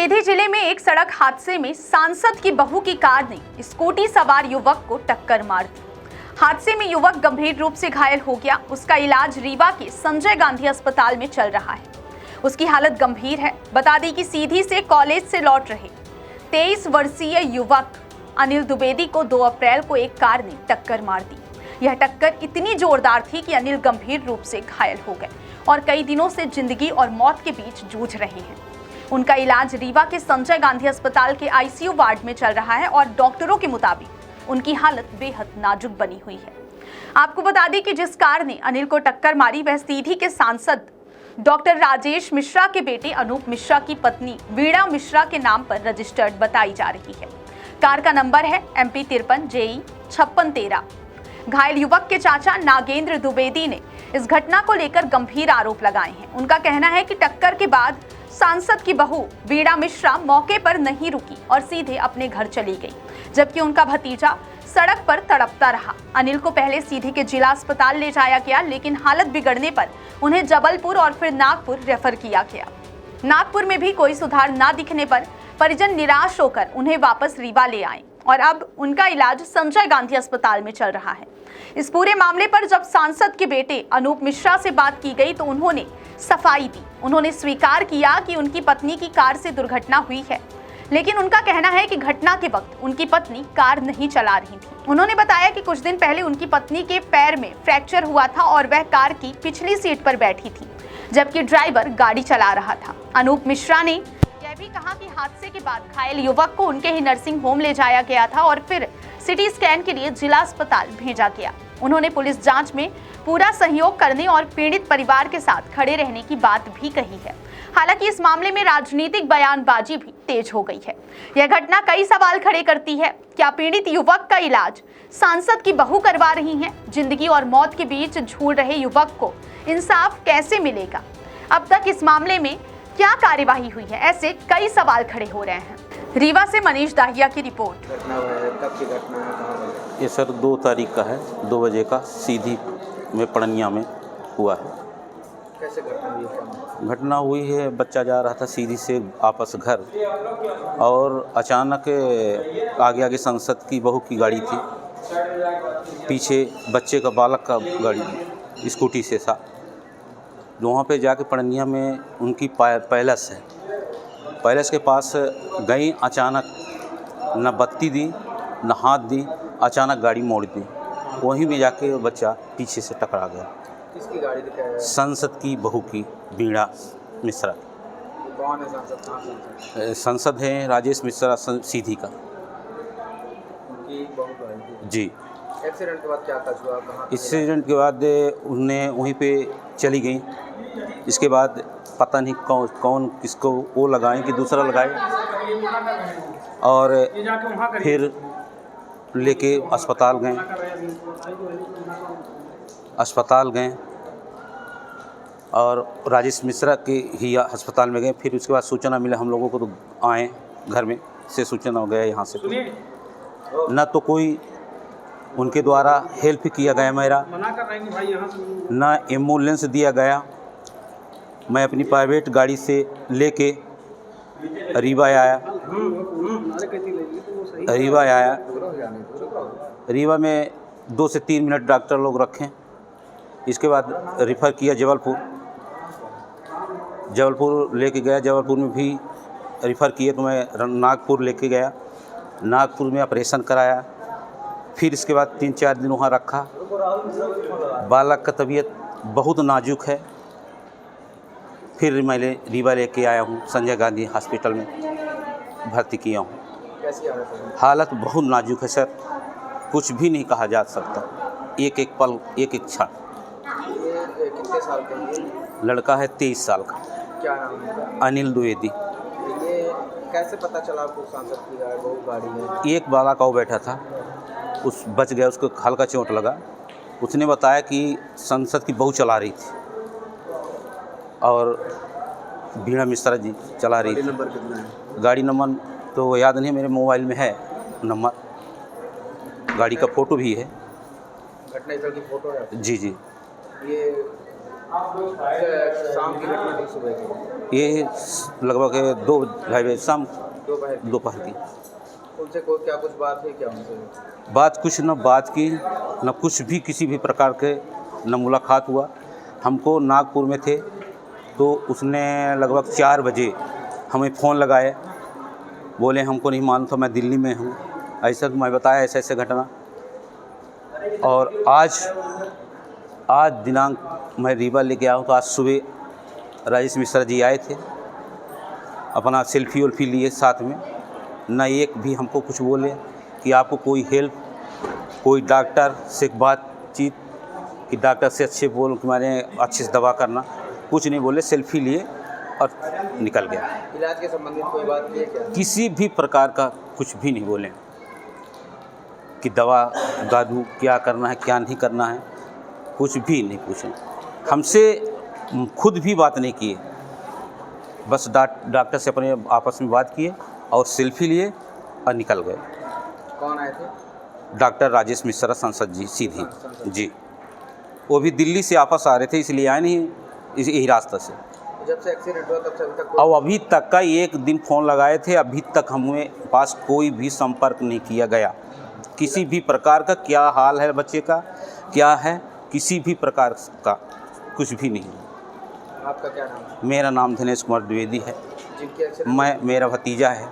सीधी जिले में एक सड़क हादसे में सांसद की बहू की कार ने स्कूटी सवार युवक को टक्कर मार दी। हादसे में युवक गंभीर रूप से घायल हो गया। उसका इलाज रीवा के संजय गांधी अस्पताल में चल रहा है। उसकी हालत गंभीर है। बता दें कि सीधी से कॉलेज से लौट रहे 23 वर्षीय युवक अनिल द्विवेदी को 2 अप्रैल को एक कार ने टक्कर मार दी। यह टक्कर इतनी जोरदार थी कि अनिल गंभीर रूप से घायल हो गए और कई दिनों से जिंदगी और मौत के बीच जूझ रहे हैं। उनका इलाज रीवा के संजय गांधी अस्पताल के आईसीयू वार्ड में चल रहा है और डॉक्टरों के मुताबिक उनकी हालत बेहद नाजुक बनी हुई है। आपको बता दें कि जिस कार ने अनिल को टक्कर मारी वह सीधी के सांसद डॉक्टर राजेश मिश्रा के बेटे अनूप मिश्रा की पत्नी वीणा मिश्रा के नाम पर रजिस्टर्ड बताई जा रही है। कार का नंबर है MP 53 JE 5613। घायल युवक के चाचा नागेंद्र द्विवेदी ने इस घटना को लेकर गंभीर आरोप लगाए हैं। उनका कहना है कि टक्कर के बाद सांसद की बहू वीणा मिश्रा मौके पर नहीं रुकी और सीधे अपने घर चली गई, जबकि उनका भतीजा सड़क पर तड़पता रहा। अनिल को पहले सीधी के जिला अस्पताल ले जाया गया, लेकिन हालत बिगड़ने पर उन्हें जबलपुर और फिर नागपुर रेफर किया गया। नागपुर में भी कोई सुधार न दिखने पर परिजन निराश होकर उन्हें वापस रीवा ले आए और अब उनका इलाज संजय गांधी अस्पताल में चल रहा है। इस पूरे मामले पर जब सांसद के बेटे अनूप मिश्रा से बात की गई तो उन्होंने सफाई दी। उन्होंने स्वीकार किया कि उनकी पत्नी की कार से दुर्घटना हुई है, लेकिन उनका कहना है कि घटना के वक्त उनकी पत्नी कार नहीं चला रही थी। उन्होंने बताया कि कुछ दिन पहले उनकी पत्नी के पैर में फ्रैक्चर हुआ था और वह कार की पिछली सीट पर बैठी थी, जबकि ड्राइवर गाड़ी चला रहा था। अनूप मिश्रा ने यह भी कहा कि हादसे के बाद घायल युवक को उनके ही नर्सिंग होम ले जाया गया था और फिर सिटी स्कैन के लिए जिला अस्पताल भेजा गया। उन्होंने पुलिस जांच में पूरा सहयोग करने और पीड़ित परिवार के साथ खड़े रहने की बात भी कही है। हालांकि इस मामले में राजनीतिक बयानबाजी भी तेज हो गई है। यह घटना कई सवाल खड़े करती है। क्या पीड़ित युवक का इलाज सांसद की बहू करवा रही हैं? जिंदगी और मौत के बीच झूल रहे युवक को इंसाफ कैसे मिलेगा? अब तक इस मामले में क्या कार्यवाही हुई है? ऐसे कई सवाल खड़े हो रहे हैं। रीवा से मनीष दाहिया की रिपोर्ट। कब की घटना है? ये सर 2 तारीख का है, 2 बजे का सीधी में पड़निया में हुआ है। कैसे घटना हुई? घटना हुई है, बच्चा जा रहा था सीधी से वापस घर और अचानक आगे आगे सांसद की बहू की गाड़ी थी, पीछे बच्चे का बालक का गाड़ी स्कूटी से था। वहाँ पे जाके पड़निया में उनकी पैलेस है, पैलेस के पास गई, अचानक न बत्ती दी न हाथ दी, अचानक गाड़ी मोड़ दी। वहीं में जाके बच्चा पीछे से टकरा गया। किसकी गाड़ी थी? संसद की बहू की, वीणा मिश्रा। कौन है सांसद? कहाँ सांसद? संसद हैं राजेश मिश्रा सीधी का। उनकी बहू गाड़ी थी जी। एक्सीडेंट के बाद क्या हुआ? कहाँ? एक्सीडेंट के बाद उन्हें वहीं पे चली गई। इसके बाद पता नहीं कौन किसको वो लगाए कि दूसरा लगाए, और फिर लेके अस्पताल गए और राजेश मिश्रा के ही अस्पताल में गए। फिर उसके बाद सूचना मिला हम लोगों को, तो आए घर में से सूचना हो गया यहाँ से। न तो कोई उनके द्वारा हेल्प किया गया मेरा, न एम्बुलेंस दिया गया। मैं अपनी प्राइवेट गाड़ी से लेके रीवा आया। रीवा में 2 से 3 मिनट डॉक्टर लोग रखें। इसके बाद रेफ़र किया जबलपुर लेके गया। जबलपुर में भी रेफ़र किए तो मैं नागपुर लेके गया। नागपुर में ऑपरेशन कराया। फिर इसके बाद 3-4 दिन वहाँ रखा। बालक का तबीयत बहुत नाजुक है। फिर मैं रीवा लेके आया हूँ, संजय गांधी हॉस्पिटल में भर्ती किया हूँ। कैसी हालत है? हालत बहुत नाजुक है सर, कुछ भी नहीं कहा जा सकता। एक एक पल, एक एक क्षण। ये कितने साल का है? लड़का है 23 साल का। क्या नाम है? अनिल द्विवेदी। ये कैसे पता चला आपको सांसद की गाड़ी है? एक बालक का वो बैठा था, उस बच गया, उसको हल्का चोट लगा। उसने बताया कि संसद की बहू चला रही थी और वीणा मिश्रा जी चला रही थी। नंबर कितना है? गाड़ी नंबर तो याद नहीं, मेरे मोबाइल में है नंबर, गाड़ी का फ़ोटो भी है। घटना स्थल की फोटो है? जी। ये शाम की घटना थी, सुबह की? ये लगभग 2-2:30 बजे शाम दोपहर दोपहर की उनसे कोई क्या कुछ बात हुई क्या उनसे? बात, कुछ न बात की न कुछ भी, किसी भी प्रकार के न मुलाकात हुआ। हमको नागपुर में थे तो उसने लगभग 4 बजे हमें फ़ोन लगाए, बोले हमको नहीं मालूम था, मैं दिल्ली में हूँ, ऐसा मैं बताया ऐसे ऐसे घटना। और आज दिनांक मैं रीवा लेके आया हूँ तो आज सुबह राजेश मिश्रा जी आए थे, अपना सेल्फी वेल्फी लिए साथ में, न एक भी हमको कुछ बोले कि आपको कोई हेल्प, कोई डॉक्टर से बातचीत कि डॉक्टर से अच्छे बोल कि मैंने अच्छे से दवा करना, कुछ नहीं बोले, सेल्फी लिए और निकल गया। इलाज के संबंधित कोई बात की है क्या? किसी भी प्रकार का कुछ भी नहीं बोले कि दवा दादू क्या करना है क्या नहीं करना है, कुछ भी नहीं पूछे, हमसे खुद भी बात नहीं किए, बस डॉक्टर से अपने आपस में बात किए और सेल्फी लिए और निकल गए। कौन आए थे? डॉक्टर राजेश मिश्रा सांसद जी सीधी जी, वो भी दिल्ली से वापस आ रहे थे इसलिए आए नहीं यही रास्ता से। जब से एक्सीडेंट हुआ तब से अभी तक और अभी तक का एक दिन फ़ोन लगाए थे, अभी तक हमें पास कोई भी संपर्क नहीं किया गया, किसी भी प्रकार का क्या हाल है बच्चे का क्या है, किसी भी प्रकार का कुछ भी नहीं। आपका क्या नाम है? मेरा नाम दिनेश कुमार द्विवेदी है, जिनकी एक्सीडेंट मेरा भतीजा है।